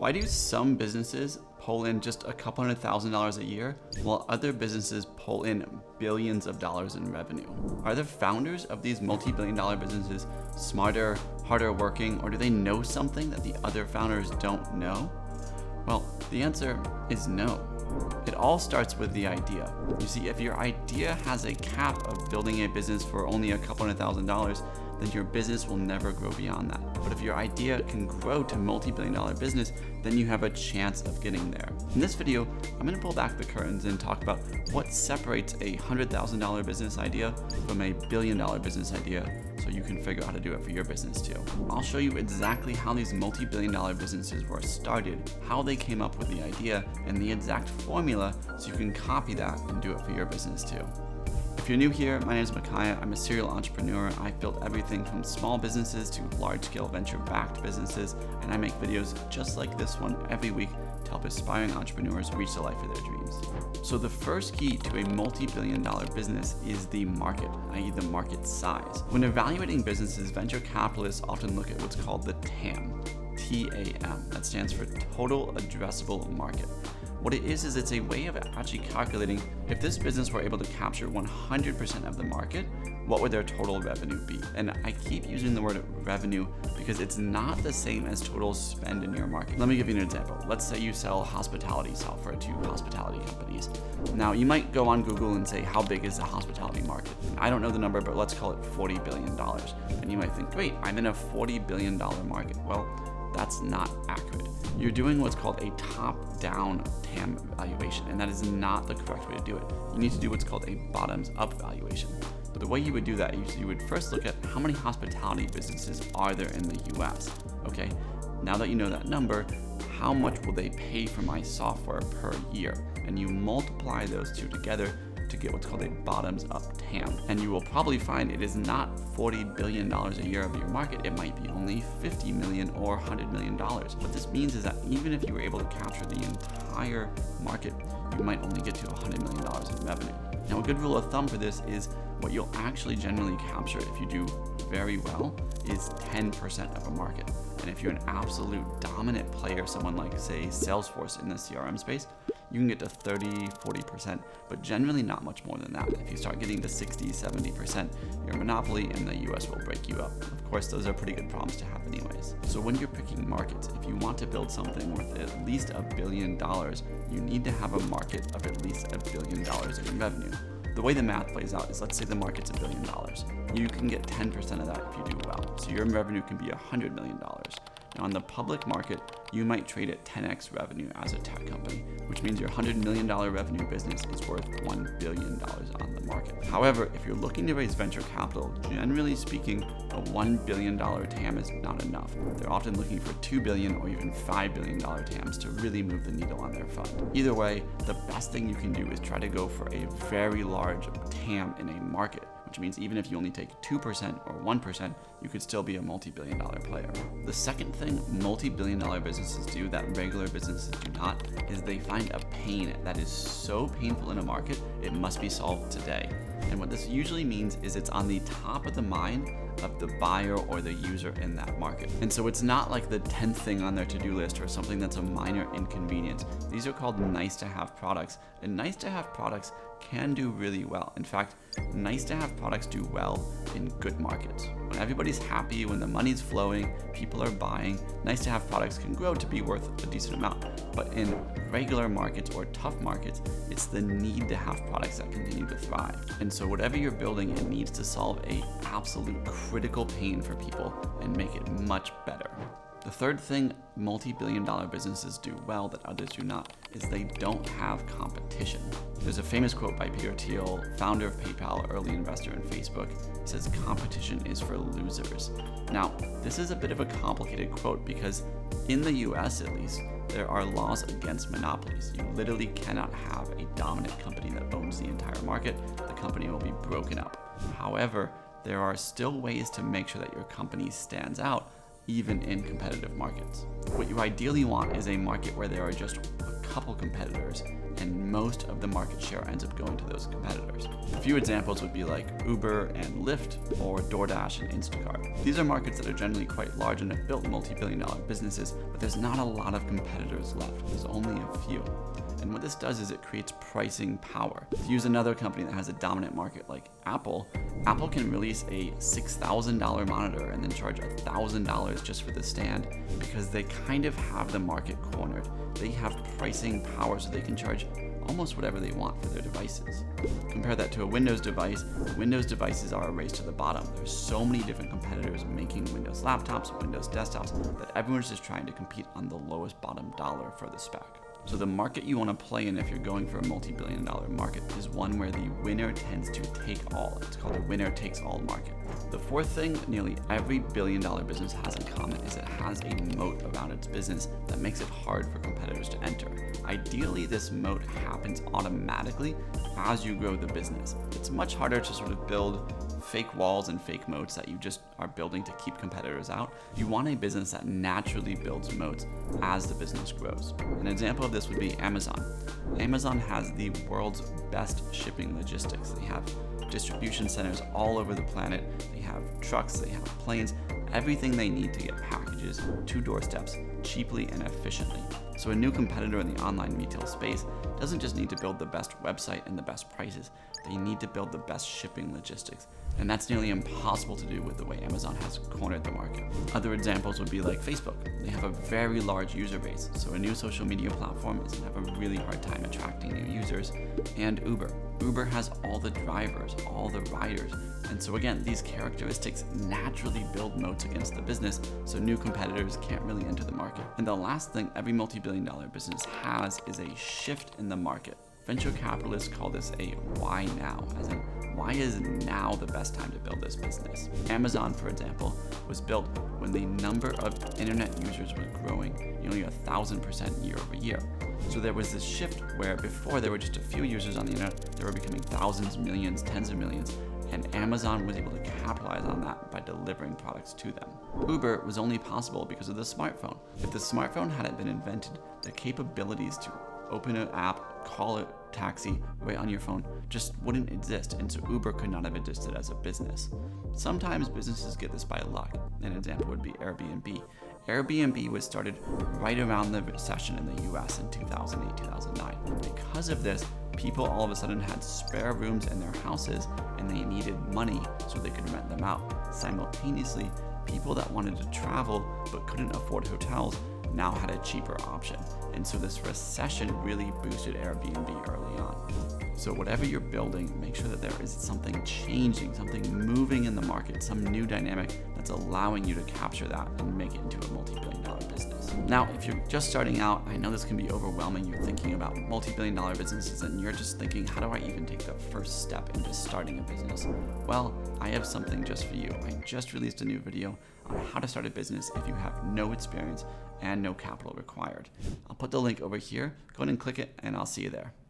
Why do some businesses pull in just a couple $100,000 a year while other businesses pull in billions of dollars in revenue? Are the founders of these multi-billion-dollar businesses smarter, harder working, or do they know something that the other founders don't know? Well, the answer is no. It all starts with the idea. You see, if your idea has a cap of building a business for only a couple $100,000, then your business will never grow beyond that. But if your idea can grow to multi-billion-dollar business, then you have a chance of getting there. In this video, I'm going to pull back the curtains and talk about what separates a $100,000 business idea from a billion-dollar business idea, so you can figure out how to do it for your business too. I'll show you exactly how these multi-billion-dollar businesses were started, how they came up with the idea, and the exact formula so you can copy that and do it for your business too. If you're new here, my name is Muh-ky-uh. I'm a serial entrepreneur. I've built everything from small businesses to large-scale venture-backed businesses, and I make videos just like this one every week to help aspiring entrepreneurs reach the life of their dreams. So the first key to a multi-billion-dollar business is the market, i.e. the market size. When evaluating businesses, venture capitalists often look at what's called the TAM, T-A-M. That stands for Total Addressable Market. What it is it's a way of actually calculating if this business were able to capture 100% of the market, what would their total revenue be? And I keep using the word revenue because it's not the same as total spend in your market. Let me give you an example. Let's say you sell hospitality software to hospitality companies. Now, you might go on Google and say, how big is the hospitality market? I don't know the number, but let's call it $40 billion. And you might think, wait, I'm in a $40 billion market. Well, that's not accurate. You're doing what's called a top-down TAM valuation, and that is not the correct way to do it. You need to do what's called a bottoms-up valuation. But the way you would do that is you would first look at how many hospitality businesses are there in the US. Okay, now that you know that number, how much will they pay for my software per year? And you multiply those two together to get what's called a bottoms-up TAM. And you will probably find it is not $40 billion a year of your market. It might be only $50 million or $100 million. What this means is that even if you were able to capture the entire market, you might only get to $100 million in revenue. Now, a good rule of thumb for this is what you'll actually generally capture if you do very well is 10% of a market. And if you're an absolute dominant player, someone like, say, Salesforce in the CRM space, you can get to 30, 40%, but generally not much more than that. If you start getting to 60, 70%, your monopoly in the US will break you up. Of course, those are pretty good problems to have anyways. So when you're picking markets, if you want to build something worth at least $1 billion, you need to have a market of at least $1 billion in revenue. The way the math plays out is, let's say the market's $1 billion. You can get 10% of that if you do well. So your revenue can be $100 million. Now, on the public market, you might trade at 10x revenue as a tech company, which means your $100 million revenue business is worth $1 billion on the market. However, if you're looking to raise venture capital, generally speaking, a $1 billion TAM is not enough. They're often looking for $2 billion or even $5 billion TAMs to really move the needle on their fund. Either way, the best thing you can do is try to go for a very large TAM in a market, which means even if you only take 2% or 1%, you could still be a multi-billion-dollar player. The second thing multi-billion-dollar businesses do that regular businesses do not is they find a pain that is so painful in a market, it must be solved today. And what this usually means is it's on the top of the mind of the buyer or the user in that market. And so it's not like the 10th thing on their to-do list or something that's a minor inconvenience. These are called nice-to-have products, and nice-to-have products can do really well. In fact, nice-to-have products do well in good markets. When everybody's happy, when the money's flowing, people are buying, nice-to-have products can grow to be worth a decent amount. But in regular markets or tough markets, it's the need to have products that continue to thrive. And so whatever you're building, it needs to solve an absolute critical pain for people and make it much better. The third thing multi-billion-dollar businesses do well that others do not is they don't have competition. There's a famous quote by Peter Thiel, founder of PayPal, early investor in Facebook. He says, "Competition is for losers." Now, this is a bit of a complicated quote because in the US at least, there are laws against monopolies. You literally cannot have a dominant company that owns the entire market. The company will be broken up. However, there are still ways to make sure that your company stands out even in competitive markets. What you ideally want is a market where there are just a couple competitors, and most of the market share ends up going to those competitors. A few examples would be like Uber and Lyft, or DoorDash and Instacart. These are markets that are generally quite large and have built multi-billion-dollar businesses, but there's not a lot of competitors left. There's only a few. And what this does is it creates pricing power. To use another company that has a dominant market like Apple, Apple can release a $6,000 monitor and then charge $1,000 just for the stand because they kind of have the market cornered. They have pricing power, so they can charge almost whatever they want for their devices. Compare that to a Windows device. Windows devices are a race to the bottom. There's so many different competitors making Windows laptops, Windows desktops, that everyone's just trying to compete on the lowest bottom dollar for the spec. So the market you want to play in if you're going for a multi-billion-dollar market is one where the winner tends to take all. It's called a winner-takes-all market. The fourth thing nearly every billion-dollar business has in common is it has a moat around its business that makes it hard for competitors to enter. Ideally, this moat happens automatically as you grow the business. It's much harder to sort of build fake walls and fake moats that you just are building to keep competitors out. You want a business that naturally builds moats as the business grows. An example of this would be Amazon. Amazon has the world's best shipping logistics. They have distribution centers all over the planet. They have trucks, they have planes, everything they need to get packages to doorsteps cheaply and efficiently. So a new competitor in the online retail space doesn't just need to build the best website and the best prices, they need to build the best shipping logistics. And that's nearly impossible to do with the way Amazon has cornered the market. Other examples would be like Facebook. They have a very large user base, so a new social media platform is going to have a really hard time attracting new users. And Uber. Uber has all the drivers, all the riders. And so again, these characteristics naturally build moats against the business, so new competitors can't really enter the market. And the last thing every multi-billion-dollar business has is a shift in the market. Venture capitalists call this a why now, as in why is now the best time to build this business? Amazon, for example, was built when the number of internet users was growing nearly 1,000% year over year. So there was this shift where before there were just a few users on the internet, there were becoming thousands, millions, tens of millions, and Amazon was able to capitalize on that by delivering products to them. Uber was only possible because of the smartphone. If the smartphone hadn't been invented, the capabilities to open an app, call a taxi right on your phone just wouldn't exist, and so Uber could not have existed as a business. Sometimes businesses get this by luck. An example would be Airbnb. Airbnb was started right around the recession in the US in 2008-2009. Because of this, people all of a sudden had spare rooms in their houses and they needed money so they could rent them out. Simultaneously, people that wanted to travel but couldn't afford hotels now had a cheaper option. And so this recession really boosted Airbnb early on. So whatever you're building, make sure that there is something changing, something moving in the market, some new dynamic that's allowing you to capture that and make it into a multi-billion-dollar business. Now, if you're just starting out, I know this can be overwhelming. You're thinking about multi-billion-dollar businesses and you're just thinking, how do I even take the first step into starting a business? Well, I have something just for you. I just released a new video on how to start a business if you have no experience and no capital required. I'll put the link over here. Go ahead and click it and I'll see you there.